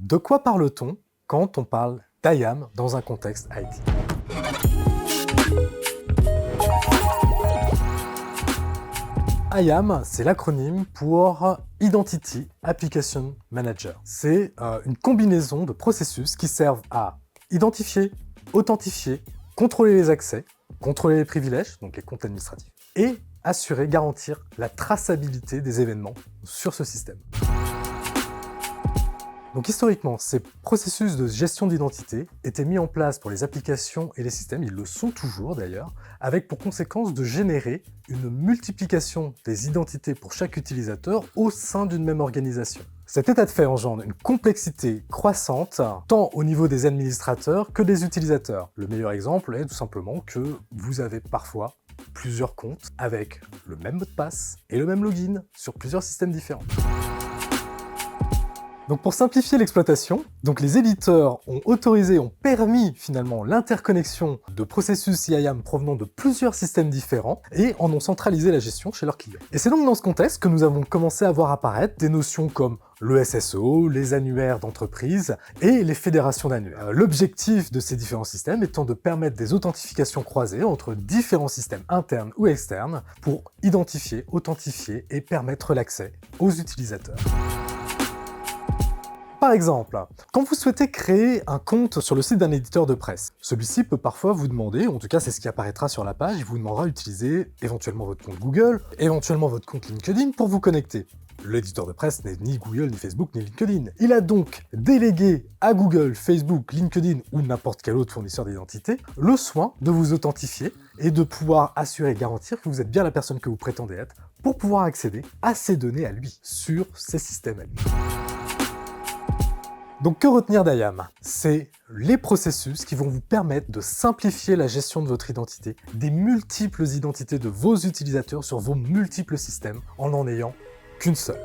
De quoi parle-t-on quand on parle d'IAM dans un contexte IT? IAM, c'est l'acronyme pour Identity Application Manager. C'est une combinaison de processus qui servent à identifier, authentifier, contrôler les accès, contrôler les privilèges, donc les comptes administratifs, et assurer, garantir la traçabilité des événements sur ce système. Donc historiquement, ces processus de gestion d'identité étaient mis en place pour les applications et les systèmes, ils le sont toujours d'ailleurs, avec pour conséquence de générer une multiplication des identités pour chaque utilisateur au sein d'une même organisation. Cet état de fait engendre une complexité croissante, tant au niveau des administrateurs que des utilisateurs. Le meilleur exemple est tout simplement que vous avez parfois plusieurs comptes avec le même mot de passe et le même login sur plusieurs systèmes différents. Donc pour simplifier l'exploitation, les éditeurs ont permis finalement l'interconnexion de processus IAM provenant de plusieurs systèmes différents et en ont centralisé la gestion chez leurs clients. Et c'est donc dans ce contexte que nous avons commencé à voir apparaître des notions comme le SSO, les annuaires d'entreprise et les fédérations d'annuaires. L'objectif de ces différents systèmes étant de permettre des authentifications croisées entre différents systèmes internes ou externes pour identifier, authentifier et permettre l'accès aux utilisateurs. Par exemple, quand vous souhaitez créer un compte sur le site d'un éditeur de presse, celui-ci peut parfois vous demander, en tout cas c'est ce qui apparaîtra sur la page, il vous demandera d'utiliser éventuellement votre compte Google, éventuellement votre compte LinkedIn pour vous connecter. L'éditeur de presse n'est ni Google, ni Facebook, ni LinkedIn. Il a donc délégué à Google, Facebook, LinkedIn ou n'importe quel autre fournisseur d'identité le soin de vous authentifier et de pouvoir assurer et garantir que vous êtes bien la personne que vous prétendez être pour pouvoir accéder à ces données à lui, sur ces systèmes à lui. Donc que retenir d'IAM? C'est les processus qui vont vous permettre de simplifier la gestion de votre identité, des multiples identités de vos utilisateurs sur vos multiples systèmes en n'en ayant qu'une seule.